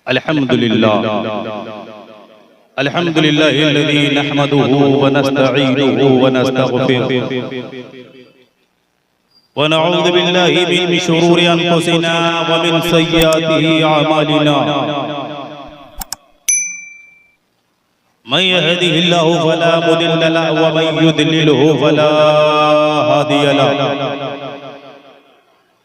अल्हम्दुलिल्लाह अल्हम्दुलिल्लाहिल्लज़ी नहमदुहु व नस्तईनुहु व नस्तगफिरुहु व नऊज़ु बिल्लाहि मिन शुरूरि अनफुसिना व मिन सय्यिआति अमालिना मन यहदिहिल्लाहु फला मुदिल्ल लहु व मन युद्लिलहु फला हादिय लहु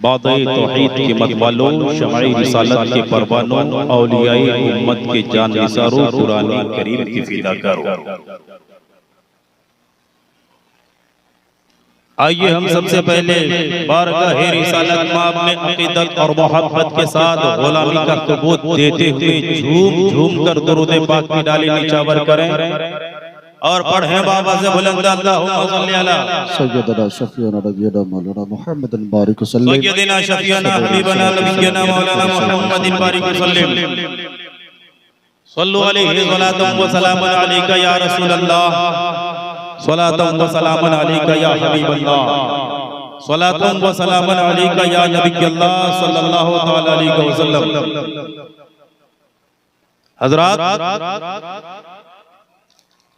बादे तौहीद के मतवालों, शमाई रिसालत के परवानों, औलियाए उम्मत के जाननिसारों, कुरान करीम की फिदाकारों, आइए हम सबसे पहले बारगाह रिसालत माब में अकीदत और मोहब्बत के साथ गुलामी का सबूत देते हुए झूम झूम कर दुरूद पाक की डाली निछावर करें और पढ़ें बाबा से बुलंद अल्लाहुम्मा सल्ली अला सय्यदना शफीअना नबीना मौलाना मुहम्मदिन बारिक वसल्लम सय्यदना शफीअना हबीबना नबीना मौलाना मुहम्मदिन बारिक वसल्लम सल्लु अलैहि सलातुम व सलामुन अलैका या रसूल अल्लाह सलातुम व सलामुन अलैका या हबीब अल्लाह सलातुम व सलामुन अलैका या नबी अल्लाह सल्लल्लाहु तआला अलैहि वसल्लम। हजरात,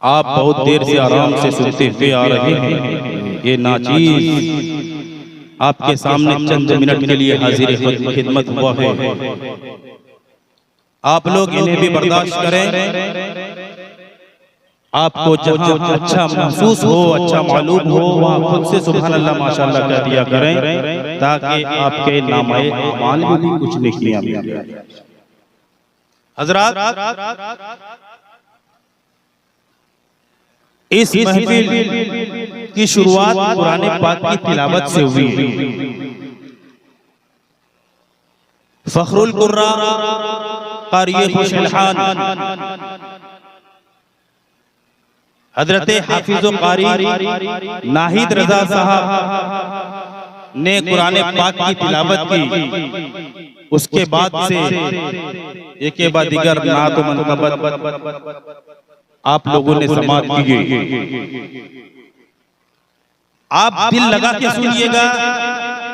आप बहुत देर से आराम से सुनते हुए आ रहे हैं। ये नाचीज आपके सामने चंद मिनट के लिए हाजिर खिदमत हुआ है। आप लोग इन्हें भी बर्दाश्त करें। आपको जहाँ अच्छा महसूस हो, अच्छा मालूम हो, वहाँ खुद से सुभान अल्लाह माशाअल्लाह कह दिया करें, ताकि आपके नामाए अमाल में भी कुछ नेकियां मिल जाए। हजरात, इस महफिल की शुरुआत कुरान पाक की तिलावत से हुई। फखरुल कुर्रा कारी खुशलहान हजरत हाफिज़ कारी नाहिद रजा साहब ने कुरान पाक की तिलावत की। उसके बाद से एक के बाद दिगर नात व मनक़बत आप लोगों ने समाअत की। आप दिल लगा के सुनिएगा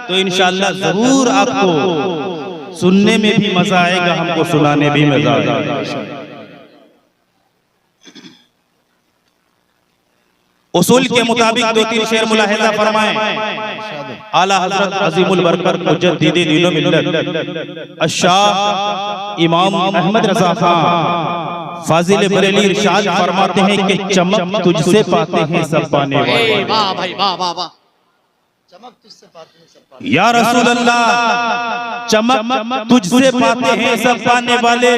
तो इंशाअल्लाह जरूर आपको सुनने में भी मजा आएगा, हमको सुनाने भी मजा आएगा। उसूल के मुताबिक दो तीन शेर मुलाहिजा फरमाएं। आला हजरत अजीमुल बरकत मुजद्दिदी दीनो मिल्लत अशाह इमाम अहमद रजा खान फाजिल बरेली इरशाद फरमाते हैं कि चमक तुझसे पाते हैं सब पाने वाले। वाह भाई वाह वाह वाह, चमक तुझसे पाते हैं सब पाने वाले। या रसूल अल्लाह, चमक तुझसे पाते हैं सब पाने वाले,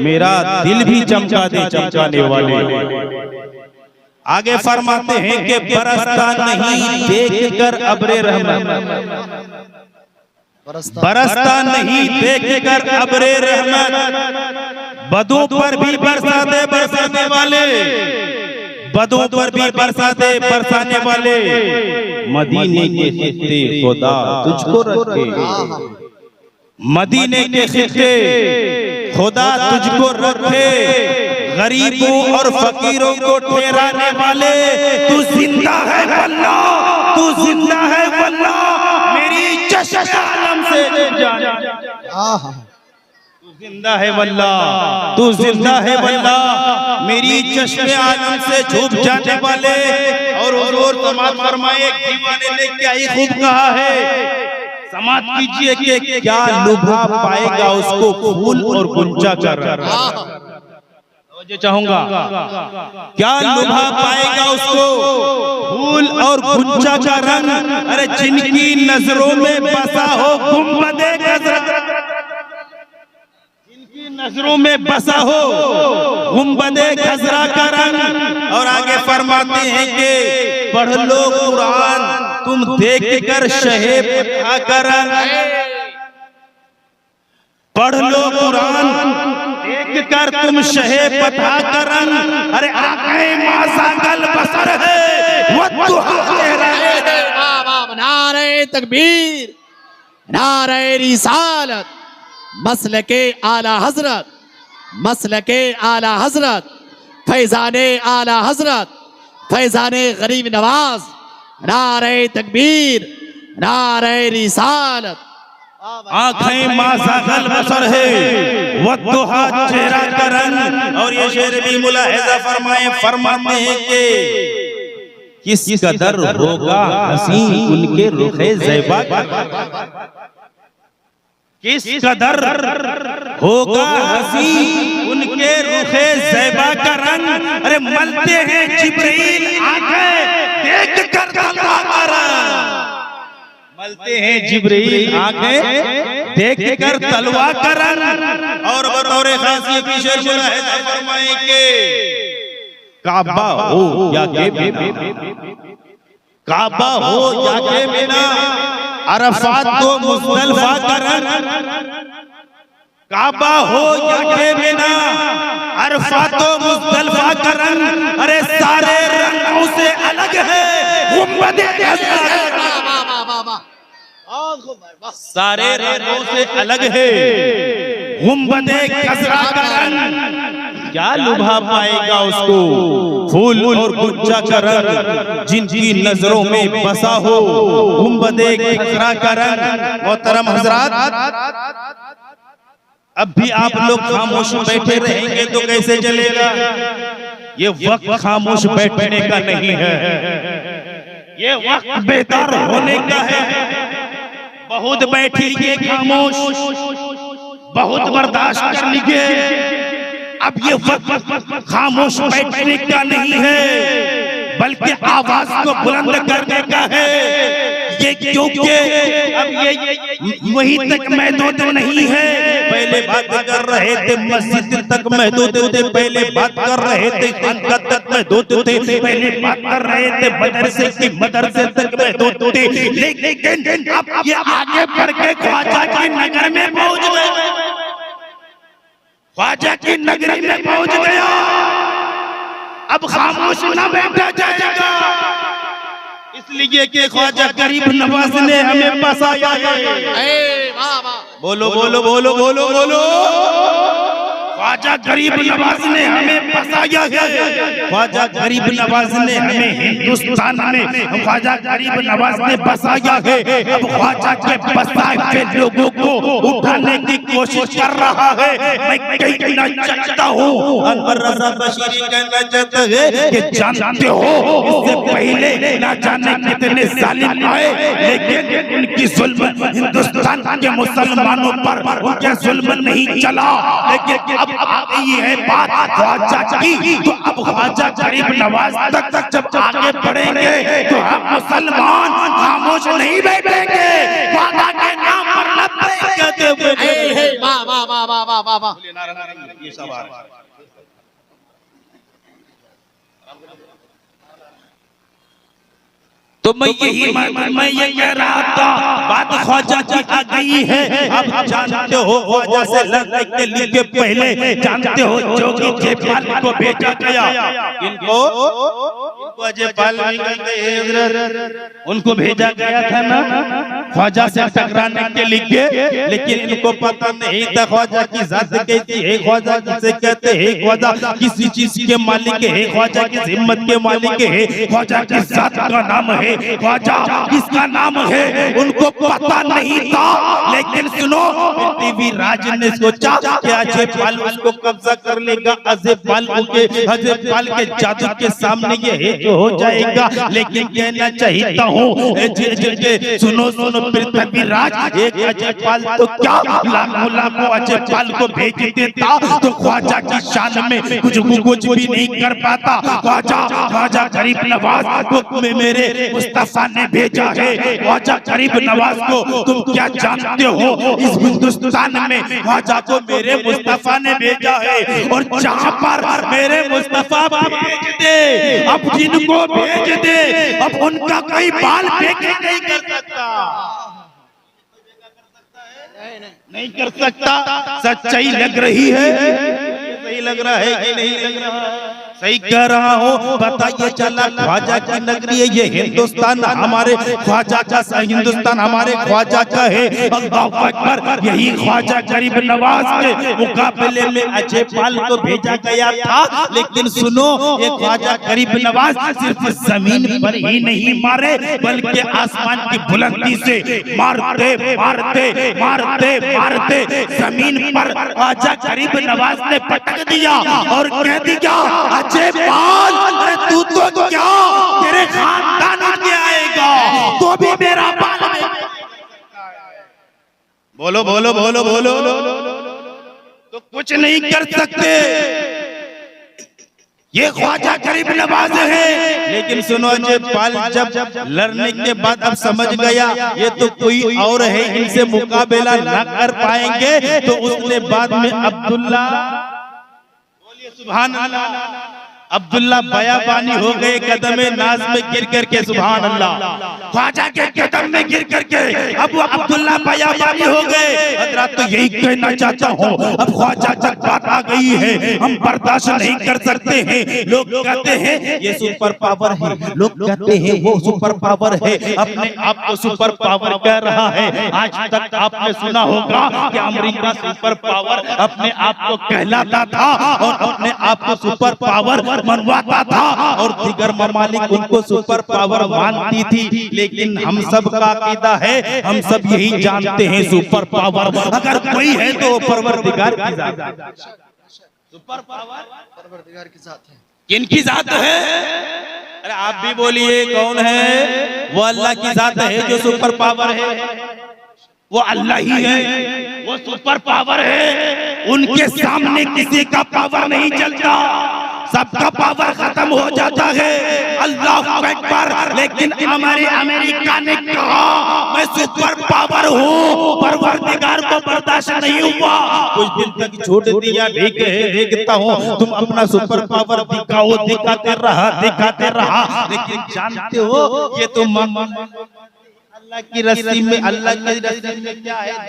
मेरा दिल भी चमका दे चमकाने वाले। आगे फरमाते हैं कि बरसता नहीं देखकर अब्रे रहमत, बरसता नहीं देखकर अब्रे रहमत, बदों पर भी बरसा दे बरसाने वाले, बदों पर भी बरसा दे बरसाने वाले, मदीने के खित्ते खुदा तुझको रखे, मदीने के खित्ते खुदा तुझको रखे, गरीबों और फकीरों को ठहराने वाले, तू जिंदा है वल्लाह, तू जिंदा है वल्लाह, मेरी चश्मे आलम से जान, तू जिंदा है वल्लाह, तू जिंदा है वल्लाह, मेरी चश्मे आलम से झूठ जाने वाले। और समात फरमाए, एक दीवाने ने क्या ही खूब कहा है, समात कीजिए कि क्या लुभा पाएगा उसको फूल और गुंजा कर। तवज्जो चाहूंगा, क्या लुभा पाएगा उसको फूल और गुंजा का रंग, अरे जिनकी नजरों में बसा हो गुंबदे खजरा, जिनकी नजरों में बसा हो गुंबदे खजरा का रंग। और आगे फरमाते हैं कि पढ़ लो कुरान तुम देख कर शहे पथा का रंग, पढ़ लो कुरान देख कर तुम शहे पथा का रंग, अरे आंखें माज़ागल बसर है वो दुहा चेहरा है। नारे तकबीर, नारे रिसालत, मसलके आला हजरत, मसलके आला हजरत, फैजाने आला हजरत, फैजाने गरीब नवाज, नारे तकबीर, नारे रिसालत। आंखें माज़ागल बसर है वो दुहा चेहरा का रंग। और ये शेर भी मुलाहिजा फरमाते हैं कि किस कदर होगा हसी उनके रुखे ज़ैबा का, किस कदर होगा हसी उनके रुखे ज़ैबा का रंग, अरे मलते हैं जिब्रील आंखें देख कर तलवा का रंग, मलते हैं जिब्रील आंखें देख कर तलवा का रंग। और बतौर खास ये भी शेर मुलाहिजा फरमाएं कि काबा हो या के बिना, काबा हो या के बिना, अरफात को मुज़दलिफा का रंग, काबा हो या के बिना, अरफात को मुज़दलिफा का रंग, अरे सारे रंगों से अलग है गुंबदे खजरा, सारे रंगों से अलग है गुंबदे खजरा का रंग। क्या लुभा पाएगा उसको फूल और गुंजा का रंग, जिनकी नजरों में बसा हो गुंबदे खजरा का रंग। मोहतरम हजरात, अब भी आप लोग खामोश बैठे रहेंगे तो कैसे चलेगा? ये वक्त खामोश बैठने का नहीं है, ये वक्त बेदार होने का है। बहुत बैठिए खामोश, बहुत बर्दाश्त कर लीजिए। अब ये वक्त खामोश बैठने का नहीं है, बल्कि आवाज को बुलंद करने का है। ये क्योंकि अब ये वहीं तक महदूद नहीं है। पहले बात कर रहे थे मस्जिद तक महदूद थे, पहले बात कर रहे थे खानका तक महदूद थे, पहले बात कर रहे थे मदरसे की मदरसे तक महदूद थे, लेकिन अब ये आगे बढ़ के ख्वाजा की नगर में पहुंच गए, ख्वाजा की नगरी में पहुंच गया। अब खामोश न बैठा जाएगा, इसलिए कि ख्वाजा गरीब नवाज ने हमें बसाया है। बोलो बोलो बोलो बोलो बोलो, ख्वाजा गरीब नवाज ने हमें बसाया है। ख्वाजा गरीब नवाज ने हमें हिंदुस्तान में, ख्वाजा गरीब नवाज ने बसाया है। अब ख्वाजा के बसाए हुए लोगों को उठाने की कोशिश कर रहा है। मैं कहना चाहता हूँ, अनवर रज़ा बशीरी कहना चाहता है कि जानते हो इससे पहले ना जाने कितने जालिम आए, लेकिन उनकी जुल्म हिंदुस्तान के मुसलमानों पर उनके जुल्म नहीं चला। लेकिन अब आ गई है बात ख्वाजा की, तो अब ख्वाजा गरीब नवाज तक जब आगे बढ़ेंगे तो हम मुसलमान खामोश नहीं बैठेंगे। ख्वाजा के नाम पर लब्बैक कहते हुए वाह वाह वाह वाह वाह वाह वाह। ये सवाल तो मैं ये कह रहा था, बात ख्वाजा की आ गई है। अब जानते हो ख्वाजा से लड़ने के लिए पहले जानते हो जोगी जयपाल को भेजा गया। इनको जयपाल उनको भेजा गया था ना ख्वाजा से टकराने के लिए, लेकिन इनको पता नहीं था ख्वाजा की जात कैसी है। ख्वाजा जिसे कहते हैं ख्वाजा किसी चीज के मालिक है, ख्वाजा की हिम्मत के मालिक है, ख्वाजा की जात का नाम है, ख्वाजा किसका नाम है उनको पता नहीं था। लेकिन सुनो, टीवी राज ने सोचा कि अजयपाल उसको कब्जा कर लेगा। अजयपाल के जादू के सामने ये है एक हो जाएगा। लेकिन कहना चाहता हूँ सुनो सुनो पृथ्वी राज, एक अजय पाल तो क्या लाखों लाखों अजय पाल को भेज देता तो ख्वाजा की शान में कुछ भी नहीं कर पाता। ख्वाजा गरीब नवाज को मेरे मुस्तफा ने भेजा है। ख्वाजा गरीब नवाज को तुम क्या जानते हो, इस हिंदुस्तान में ख्वाजा को मेरे मुस्तफा ने भेजा है। और जहाँ पर मेरे मुस्तफा भेज दे, अब जिनको भेज दे, अब उनका कोई बाल फेंके नहीं कर सकता, नहीं कर सकता। सच्चाई लग रही है, सही लग रहा है कि नहीं लग रहा? सही कह रहा हूँ। बताइए चला ख्वाजा की नगरी है ये हिंदुस्तान, हमारे ख्वाजा का हिंदुस्तान हमारे ख्वाजा का है। अल्लाहू अकबर। यही ख्वाजा गरीब नवाज के मुकाबले में अजय पाल को भेजा गया था। लेकिन सुनो, ये ख्वाजा गरीब नवाज सिर्फ जमीन पर ही नहीं मारे, बल्कि आसमान की बुलंदी से मारते मारते मारते मारते जमीन पर ख्वाजा गरीब नवाज ने पटक दिया और कह दिया, अजय पाल अरे तू तो क्या तेरे खानदान के आएगा तो भी मेरा बाल में। बोलो बोलो बोलो बोलो, तो कुछ नहीं कर सकते। ये ख्वाजा गरीब नवाज है। लेकिन सुनो, अजय पाल जब लड़ने के बाद अब समझ गया ये तो कोई और है, इनसे मुकाबला न कर पाएंगे। तो उसने बाद में अब्दुल्ला, बोलिए सुभान अल्लाह, अब्दुल्ला बयाबानी हो गए, कदम नाज में गिर करके। सुभान अल्लाह, ख्वाजा के कदम में गिर करके अब वो अब्दुल्ला बयाबानी हो गए। हजरत तो यही कहना चाहता हूँ, अब ख्वाजा तक बात आ गई है, हम बर्दाश्त नहीं कर सकते हैं। लोग कहते हैं ये सुपर पावर है, लोग कहते हैं वो सुपर पावर है, अपने आप को सुपर पावर कह रहा है। आज तक आपने सुना होगा कि अमेरिका सुपर पावर अपने आप को कहलाता था और अपने आप को सुपर पावर मनवाता था और दीगर ममालिक उनको सुपर पावर मानती थी। लेकिन हम सब का अकीदा है, हम सब यही जानते हैं सुपर पावर अगर कोई है तो परवरदिगार की जात है। सुपर पावर परवरदिगार की जात है। किनकी जात है? अरे आप भी बोलिए कौन है? वो अल्लाह की जात है जो सुपर पावर है, वो अल्लाह ही है, वो सुपर पावर है। उनके सामने किसी का पावर नहीं चलता, सबका पावर खत्म हो जाता है। अल्लाह अकबर। लेकिन हमारे अमेरिका ने कहा मैं सुपर पावर हूँ, परवरदिगार को बर्दाश्त नहीं हुआ, कुछ दिन तक छोड़ दिया। ठीक है, देखता हूँ तुम अपना सुपर पावर दिखाओ, दिखाते रहा। लेकिन जानते हो ये तो अल्लाह की रस्सी में, अल्लाह की रस्सी में क्या है?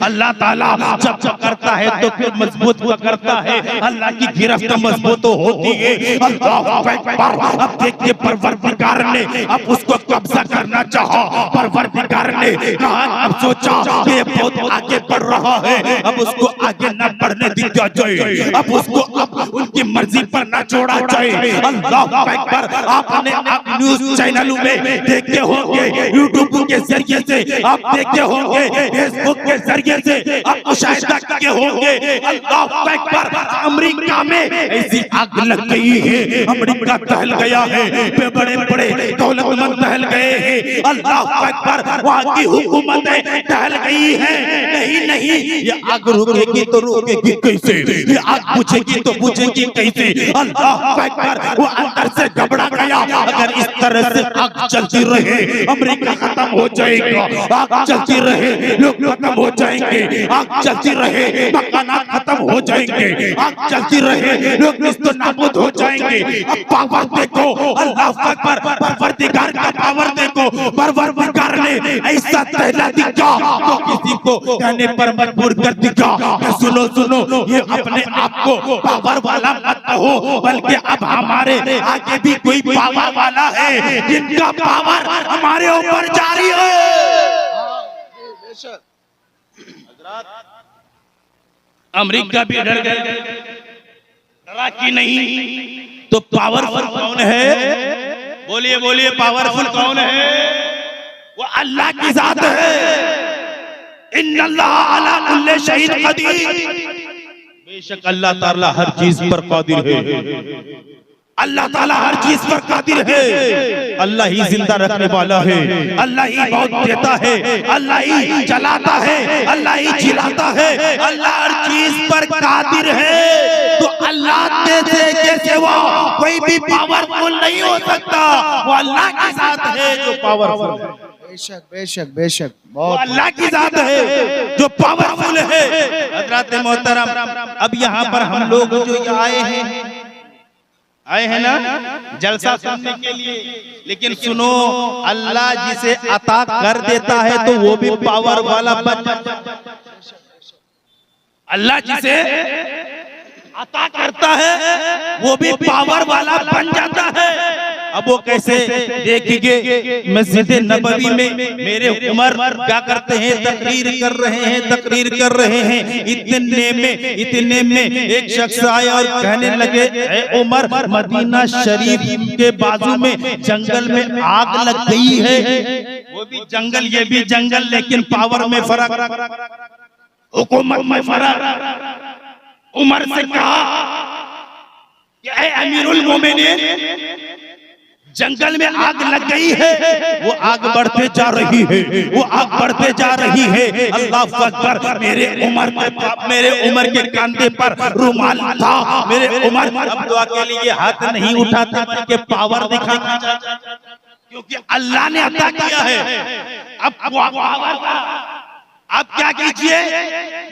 अल्लाह ताला जब करता है तो फिर मजबूत करता है। अल्लाह की गिरफ्त मजबूत होती है। अल्लाह अकबर। अब देखिए परवरदिगार ने अब उसको कब्जा करना चाहा। परवरदिगार ने कहा, अब सोचा कि ये बहुत आगे बढ़ रहा है, अब उसको आगे न बढ़ने दिया जाए, अब उसको अब उनकी मर्जी पर न छोड़ा जाए। अल्लाह अकबर। आपने आप न्यूज चैनलों में देखे होंगे, यूट्यूब के जरिए से आप देखे होंगे, फेसबुक के जरिए से आप मुशाहिदा किए होंगे। अल्लाह अकबर। अमेरिका में ऐसी आग लग गई है, अमेरिका टहल गया है, बड़े बड़े दौलतमंद टहल गए हैं। अल्लाह अकबर। वहाँ की हुकूमतें टहल गई है। नहीं नहीं, ये आग रुकेगी तो रुकेगी कैसे? ये आग बुझेगी तो बुझेगी कैसे? अल्लाह अकबर। वो अंदर से घबरा गया, अगर इस तरह से आग चलती रहे अमेरिका खत्म हो जाएगा, आग चलती रहे लोग खत्म हो जाएंगे, आग चलती रहे मकानात खत्म हो जाएंगे, आग चलती रहे लोग निस्तो नाबूद हो जाएंगे। अब पावर देखो, अल्लाह अकबर। परवरदिगार का पावर देखो। परवरदिगार ने ऐसा कहला दिया तो किसी को कहने पर मजबूर कर दिया। सुनो सुनो, ये अपने आप को पावर वाला मत हो, बल्कि अब हमारे आगे भी कोई पावर वाला है जिनका पावर हमारे ऊपर जारी है। अमेरिका भी डर गए, डरा कि नहीं? तो पावरफुल कौन है? बोलिए बोलिए, पावरफुल कौन है? वो अल्लाह की जात है। इन्नल्लाह अला कुल्ली शैइन कदीर। बेशक अल्लाह ताला हर चीज पर कादिर है। अल्लाह ताला हर चीज पर कादिर है। अल्लाह ही जिंदा रखने वाला है, अल्लाह ही मौत देता है, अल्लाह ही जलाता है, अल्लाह ही जिलाता है, अल्लाह हर चीज पर कादिर है। तो अल्लाह के सिवा कोई भी पावरफुल नहीं हो सकता। वो अल्लाह की जात है जो पावरफुल है। बेशक बेशक बेशक वो बहुत अल्लाह की जात है जो पावरफुल है। हज़रात मोहतरम, अब यहाँ पर हम लोग जो आए हैं ना जलसा सुनने के लिए, लेकिन सुनो, अल्लाह जिसे अता कर देता है तो वो भी पावर वाला बन जाता है। अल्लाह जिसे अता करता है वो भी पावर वाला बन जाता है। अब वो कैसे, देखिए मस्जिद नबवी में मेरे उमर क्या करते हैं, तकरीर कर रहे हैं। इतने में एक शख्स आया और कहने लगे, ए उमर, मदीना शरीफ के बाजू में जंगल में आग लग गई है। वो भी जंगल, ये भी जंगल, लेकिन पावर में फर्क, हुकूमत में फर्क। उमर से कहा कि ए अमीरुल मोमिनीन, जंगल में आग लग गई है, वो आग बढ़ते जा रही है, वो आग बढ़ते जा रही है। अल्लाह अकबर। मेरे उमर के कांधे पर रुमाल था। मेरे उमर अब दुआ के लिए हाथ नहीं उठाते बल्कि पावर दिखाना चाहते, क्योंकि अल्लाह ने अता किया है। अब आप क्या कीजिए,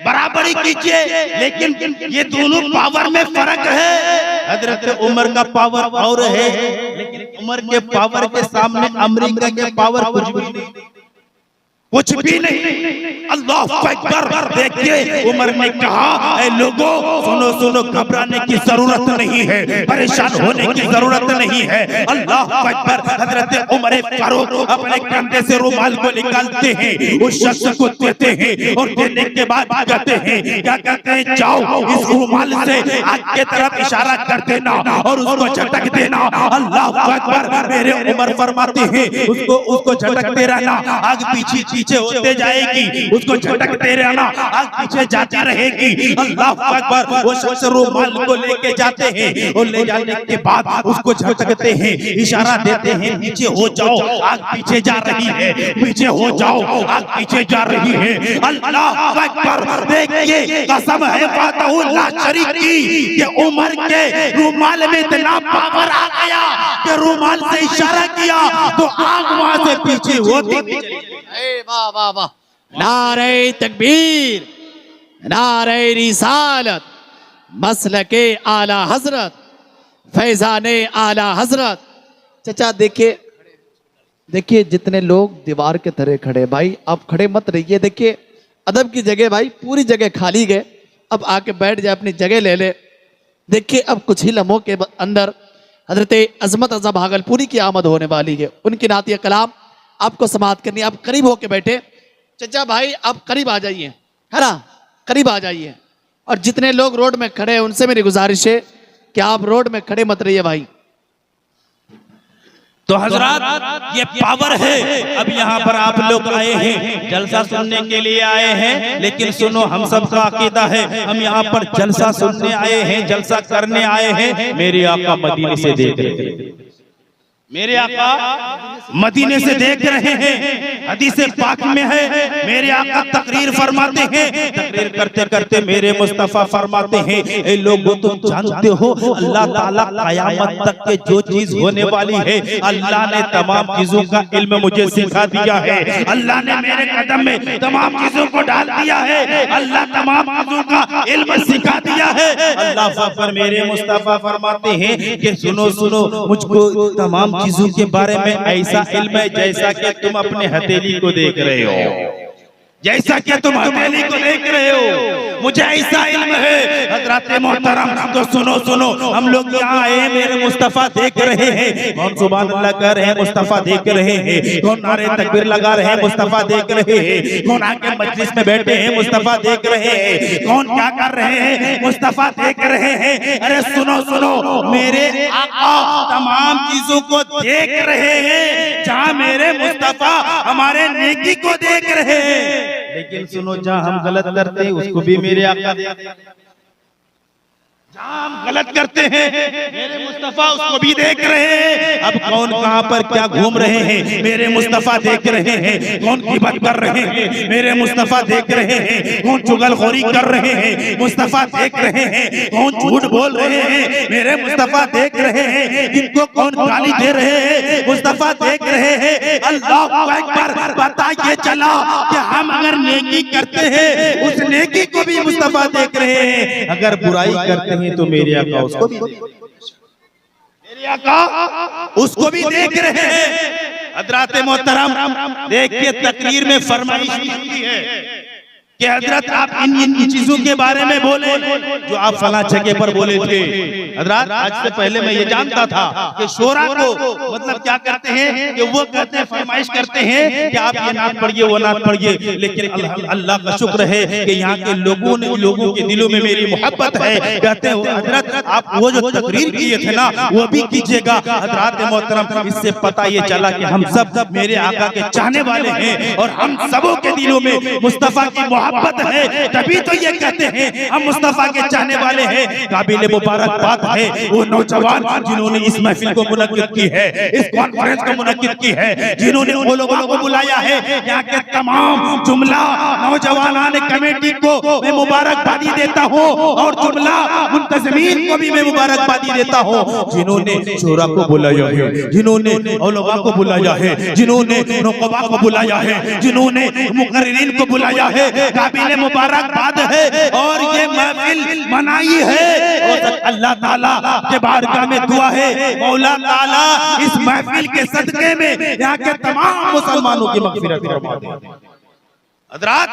बराबरी कीजिए, लेकिन ये दोनों पावर में फर्क है। हजरत उमर का पावर और है, लेकिन उमर के पावर के सामने अमेरिका के पावर कुछ भी नहीं। अल्लाह अकबर। देखिए उमर ने कहा, ऐ लोगों, सुनो, घबराने की जरूरत नहीं है, परेशान होने की जरूरत नहीं है। अल्लाह अकबर। हजरत उमर फारूक अपने कंधे से रुमाल को निकालते हैं, उस शख्स को देते हैं और देने के बाद कहते हैं, क्या कहते हैं, जाओ इस रुमाल से आग की तरफ इशारा कर देना और उसको झटक देना। अल्लाह अकबर। मेरे उमर फरमाते हैं, उसको झटकते रहना, आग पीछे होते जाएगी, उसको झटकते रहना, आग पीछे जाती रहेगी। अल्लाह अकबर। वो शख्स रुमाल को लेके जाते हैं और ले जाने के बाद उसको झटकते हैं, इशारा देते हैं, पीछे हो जाओ, आग पीछे जा रही है, पीछे हो जाओ, आग पीछे जा रही है। अल्लाह अकबर। देखिए कसम है वातहुल्लाह शरीक की कि उमर के रुमाल में इतना पावर आ गया कि रुमाल से इशारा किया तो आग वहां से पीछे होती। वाह वाह वाह, नारे तकबीर, नारे रिसालत, मसलके आला हजरत, फैजाने आला हजरत। चचा देखिए जितने लोग दीवार के तरह खड़े, भाई आप खड़े मत रहिए। देखिए अदब की जगह, भाई पूरी जगह खाली गए, अब आके बैठ जाए, अपनी जगह ले ले। देखिए अब कुछ ही लम्हों के अंदर हजरत अजमत रज़ा भागलपुरी की आमद होने वाली है। उनकी नातिया कलाम आपको समाअत करनी, आप करीब होके बैठे। चचा भाई आप करीब आ जाइए, है ना, करीब आ जाइए। और जितने लोग रोड में खड़े हैं उनसे मेरी गुजारिश है कि आप रोड में खड़े मत रहिए भाई। तो हजरात ये पावर है। अब यहाँ पर आप लोग आए हैं, जलसा सुनने के लिए आए हैं, लेकिन सुनो, हम सबका अकीदा है, हम यहाँ पर जलसा सुनने आए हैं, जलसा करने आए हैं। मेरे आका मदीने से देख रहे हैं, मेरे आका मदीने से देख रहे हैं। हदीस पाक में है, मेरे आका तकरीर फरमाते हैं, तकरीर करते करते मेरे मुस्तफा फरमाते हैं, ए लोगों तुम जानते हो अल्लाह ताला कयामत तक के जो चीज होने वाली है, अल्लाह ने तमाम चीजों का इल्म मुझे सिखा दिया है। अल्लाह ने मेरे कदम में तमाम चीजों को डाल दिया है, अल्लाह तमाम चीजों का इल्म सिखा दिया है। अल्लाह पर मेरे मुस्तफा फरमाते हैं कि सुनो सुनो, मुझको तमाम चीजों के बारे में ऐसा इल्म है जैसा कि तुम अपने हथेली को देख रहे हो, जैसा कि तुम हथेली को देख रहे हो, मुझे ऐसा इल्म है। हज़रात मोहतरम तो सुनो सुनो, हम लोग यहाँ आए, मेरे मुस्तफा देख रहे हैं, कौन सुभान अल्लाह कह रहे हैं, मुस्तफा देख रहे हैं, कौन नारे तकबीर लगा रहे हैं, मुस्तफा देख रहे हैं, कौन आके मजलिस में बैठे हैं, मुस्तफा देख रहे हैं, कौन क्या कर रहे हैं, मुस्तफा देख रहे हैं। अरे सुनो सुनो, मेरे आका तमाम चीजों को देख रहे हैं, जहाँ मेरे मुस्तफा हमारे नेकी को देख रहे हैं, लेकिन सुनो जहाँ हम गलत करते हैं उसको भी मेरे आका देखते हैं। हम गलत करते हैं, मेरे मुस्तफा उसको भी देख रहे हैं। अब कौन कहां पर क्या घूम रहे हैं, मेरे मुस्तफा देख रहे हैं। कौन गिबत कर रहे हैं, मेरे मुस्तफा देख रहे हैं। कौन चुगलखोरी कर रहे हैं, मुस्तफा देख रहे हैं। कौन झूठ बोल रहे हैं, मेरे मुस्तफा देख रहे हैं। इनको कौन गाली दे रहे हैं, मुस्तफा देख रहे हैं। अल्लाह अकबर, पता ये चला कि हम अगर नेकी करते हैं उस नेकी को भी मुस्तफा देख रहे हैं, अगर बुराई करते हैं तो मेरे आका उसको भी मेरे आका उसको भी देख रहे हैं। हजरत मोहतरम देखिए तकरीर में फरमाइश की है कि हजरत आप इन चीजों के बारे में बोले जो आप फला जगह पर बोले थे। हजरत आज से पहले मैं ये जानता था कि शोरा को मतलब क्या करते हैं कि वो कहते हैं, फरमाइश करते हैं कि आप ये नात पढ़िए वो नात पढ़िए, लेकिन अल्लाह का शुक्र है कि यहाँ के लोगों के दिलों में मेरी मोहब्बत है। कहते हैं हजरत आप वो जो तकरीर किए थे ना वो भी कीजिएगा। हजरत मोहतरम इससे पता ये चला कि हम सब मेरे आका के चाहने वाले हैं और हम सबों के दिलों में मुस्तफा की मोहब्बत है, तभी तो ये कहते हैं हम मुस्तफा के चाहने वाले हैं। काबिल मुबारकबाद है वो नौजवान जिन्होंने इस महफिल को मुनक्किद की है, इस कॉन्फ्रेंस को मुनक्किद की है, जिन्होंने उन लोगों को बुलाया है। यहाँ के तमाम जुमला नौजवान कमेटी को मैं मुबारकबादी देता हूँ और जुमला मुंतज़मीन को भी मैं मुबारकबादी देता हूँ, जिन्होंने शोरा को बुलाया है, जिन्होंने उलमा को बुलाया है, जिन्होंने नुक़बा को बुलाया है, जिन्होंने मुक़र्रिरीन को बुलाया है। काबिल मुबारकबाद है और ये महफिल मनाई है और अल्लाह ताला के बारगाह में दुआ है मौला ताला इस महफिल के सदके में यहाँ के तमाम मुसलमानों की मग़फ़िरत फरमा दे। हज़रात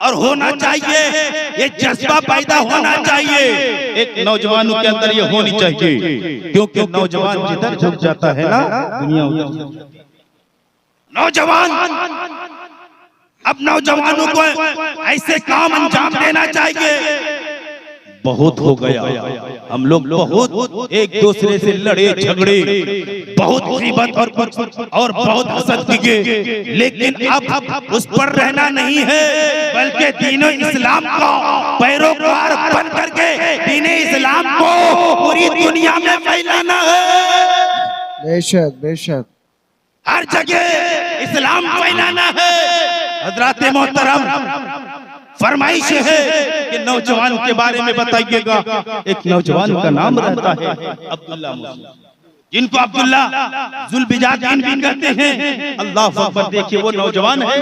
और होना चाहिए, ये जज्बा पैदा होना चाहिए एक नौजवानों के अंदर, ये होनी चाहिए क्योंकि नौजवान जिधर झुक जाता है ना दुनिया। नौजवान अब नौजवानों को ऐसे काम अंजाम देना चाहिए। बहुत हो गया, हम लोग बहुत एक दूसरे से लड़े झगड़े, बहुत गीबत और बहुत हसद किए, लेकिन अब उस पर रहना नहीं है, बल्कि दीन इस्लाम का पैरोकार बन करके दीन इस्लाम को पूरी दुनिया में फैलाना है। बेशक बेशक हर जगह इस्लाम फैलाना है। हजरत मोहतरम फरमाइश है कि नौजवान के बारे में बताइएगा। एक नौजवान का नाम रहता है अब्दुल्ला, जिनको अब्दुल्ला जुल्बिजातिन भी कहते हैं। अल्लाह अकबर, देखिए वो नौजवान है,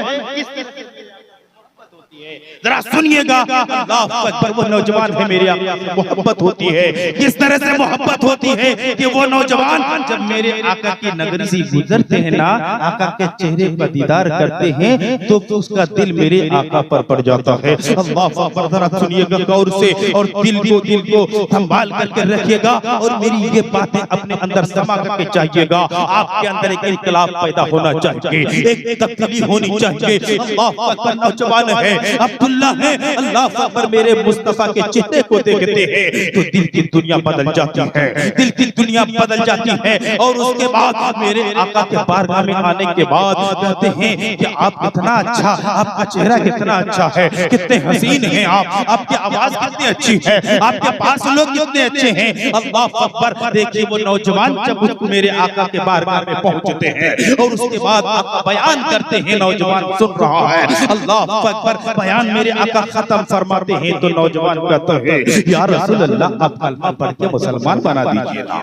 जरा सुनिएगा। अल्लाह अकबर, वो नौजवान है मेरे आका से मोहब्बत होती है। किस तरह से मोहब्बत होती है कि वो नौजवान जब मेरे आका की नगरी से गुजरते हैं ना, आका के चेहरे का दीदार करते हैं तो उसका दिल मेरे आका पर पड़ जाता है। अल्लाह अकबर, जरा सुनिएगा गौर से और दिल को संभाल करके रखिएगा और मेरी ये बातें अपने अंदर समा करके चाहिएगा। आपके अंदर एक इनकलाब पैदा होना चाहिए, एक तब्दीली होनी चाहिए। अल्लाह अकबर, नौजवान है अब्दुल्ला है, अल्लाह अकबर, मेरे मुस्तफा के चेहरे को देखते हैं तो दिल की दुनिया बदल जाती है, दिल की दुनिया बदल जाती है। और उसके बाद मेरे आका के बारगाह में आने के बाद कहते हैं कि आप कितना अच्छा, आपका चेहरा कितना अच्छा है, कितने हसीन हैं आप, आपकी आवाज कितनी अच्छी है, आपके पास लोग कितने अच्छे हैं। अल्लाह अकबर, देखिए वो नौजवान जब मेरे आका के बारगाह में पहुंचते हैं और उसके बाद आका बयान करते हैं, नौजवान सुन रहा है। अल्लाह अकबर, बयान मेरे आका खत्म फरमाते हैं तो नौजवान कहता है, या रसूल अल्लाह, आप कलमा पढ़ के मुसलमान बना दीजिए ना,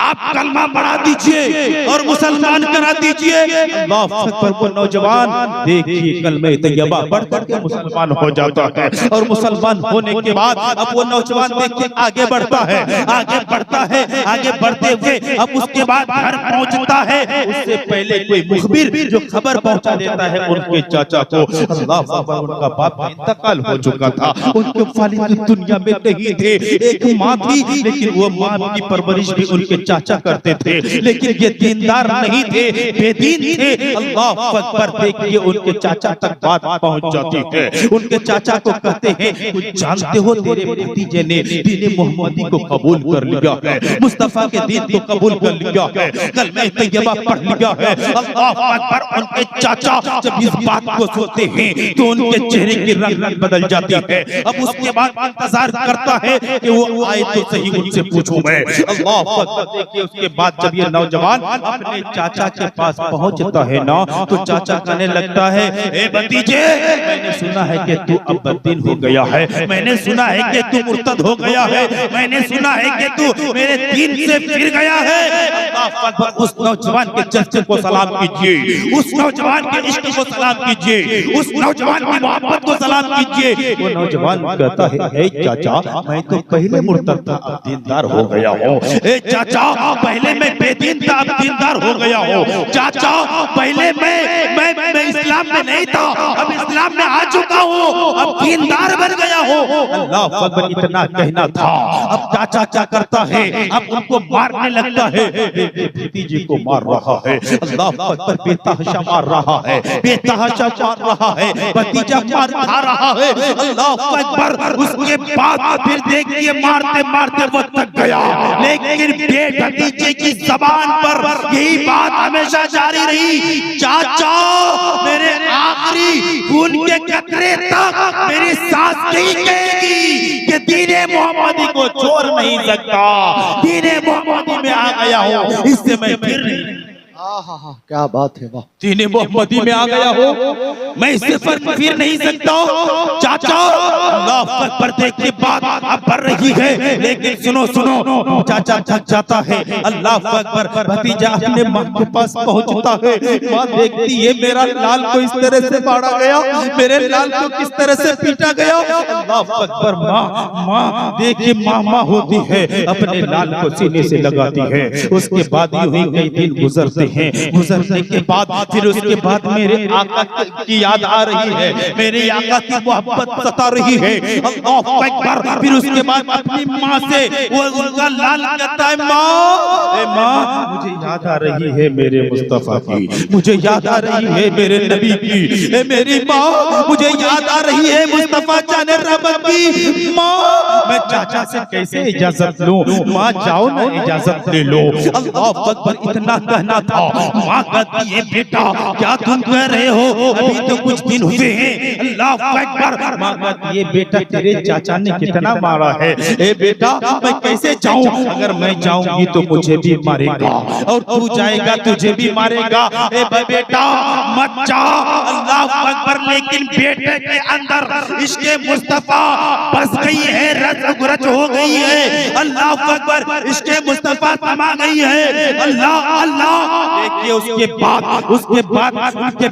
आप कलमा पढ़ा दीजिए और मुसलमान करा दीजिए। अल्लाह अकबर, वो नौजवान देखिए कलमे तैयबा पढ़ करके मुसलमान हो जाता है और मुसलमान होने के बाद अब वो नौजवान देखिए आगे बढ़ता है, आगे बढ़ता है, आगे बढ़ते हुए अब उसके बाद घर पहुंचता है। उससे पहले कोई मुखबिर जो खबर पहुंचा देता है उनके चाचा को। अल्लाह अकबर, उनका बाप इंतकाल हो चुका था, उनके वालिद दुनिया में नहीं थे, एक माँ थी, लेकिन वो माँ की परवरिश भी उनके चाचा करते थे, लेकिन ये दीनदार नहीं थे, बेदीन थे। अल्लाह अकबर, देखिए उनके चाचा तक बात पहुंच जाती है। उनके चाचा को कहते हैं, कुछ जानते हो, तेरे भतीजे ने दीन मोहम्मदी को कबूल कर लिया है, मुस्तफा के दीन को कबूल कर लिया है, कलमे तैयबा पढ़ लिया है। अल्लाह अकबर, उनके चाचा जब इस बात को सुनते हैं तो उनके चेहरे के की रंग बदल जाती है। अब उसके बाद इंतजार करता है कि वो आए तो सही, उनसे पूछूं मैं। अल्लाह अकबर। देखिए उसके बाद जब ये नौजवान अपने चाचा के पास पहुंचता है ना, तो चाचा कहने लगता है, ए भतीजे, मैंने सुना है कि तू अब बददीन हो गया है, मैंने सुना है कि तू मुर्तद हो गया है, मैंने सुना है कि तू मेरे दीन से फिर गया है। अल्लाह अकबर। उस नौजवान के जज्बे को सलाम कीजिए, उस नौजवान के इश्क को सलाम कीजिए, उस नौजवान की मोहब्बत को सलाम कीजिए। वो नौजवान कहता है, ए चाचा, मैं तो पहले मुर्तद था, अब दीनदार हो गया हूँ। ए चाचा, पहले मैं बेदीन था, अब दीनदार हो गया हूँ। चाचा, पहले मैं इस्लाम में नहीं था, अब इस्लाम में आ चुका हूँ, अब दीनदार बन गया हूँ। अल्लाह अकबर। इतना कहना था। अब चाचा क्या करता है, अब उनको मारने लगता है, भतीजे को मार रहा है। अल्लाह अकबर। बेतहाशा मार रहा है, बेतहाशा मार रहा है, भतीजा मार खा रहा है। अल्लाह अकबर। उसके बाद फिर देखिए मारते मारते वो थक गया, लेकिन भतीजे की जबान पर यही बात हमेशा जारी रही, चाचा, मेरे आखिरी खून के कतरे तक मेरी सांस नहीं कहेगी कि दीने मोहम्मदी को छोड़ नहीं सकता, दीने मोहम्मदी में आ गया हूँ, इससे मैं फिर नहीं। क्या बात है, वाह। दीने मोहम्मदी में आ गया हो, मैं इससे फिर नहीं सकता। चाचा, अल्लाह अकबर। देखिए बात अब बढ़ रही है, लेकिन सुनो सुनो, चाचा थक जाता है। अल्लाह अकबर। भतीजा अपने माँ के पास पहुंचता है, माँ देखती है मेरा लाल को इस तरह से मारा गया, मेरे लाल को किस तरह से पीटा गया। अल्लाह अकबर। माँ देखिए, माँ होती है, अपने लाल को सीने से लगाती है। उसके बाद यूं ही कई दिन गुजरते हैं, गुजरने के बाद फिर उसके बाद मेरे आका की याद आ रही है, मेरे आका की मोहब्बत सता रही है। अल्लाह अकबर। फिर उसके बाद अपनी माँ से वो उनका लाल कहता है, माँ, मुझे याद आ रही है मेरे मुस्तफा की, मुझे याद आ रही है मेरे नबी की, ए मेरी माँ, मुझे याद आ रही है मुस्तफा जाने रहमत की। माँ, मैं चाचा से कैसे इजाजत लूं? माँ जाओ ना, इजाजत ले लो। अल्लाह अकबर। इतना कहना था। माँ कहती है, बेटा क्या तुम कह रहे हो, अभी तो कुछ दिन हुए हैं। अल्लाह अकबर। माँ कहती है, बेटा तेरे चाचा ने कितना मारा है, ए बेटा मैं कैसे जाऊं, अगर मैं जाऊंगी तो मुझे भी मारेगा, और तू जाएगा तुझे भी मारेगा। ए बेटा मत जा। अल्लाह अकबर। लेकिन बेटे के अंदर इश्क़े मुस्तफा बस गई है, रच हो गई है। अल्लाह अकबर। इश्क़े मुस्तफा समा गई है। अल्लाह अल्लाह। देखिए उसके बाद उनके बेटे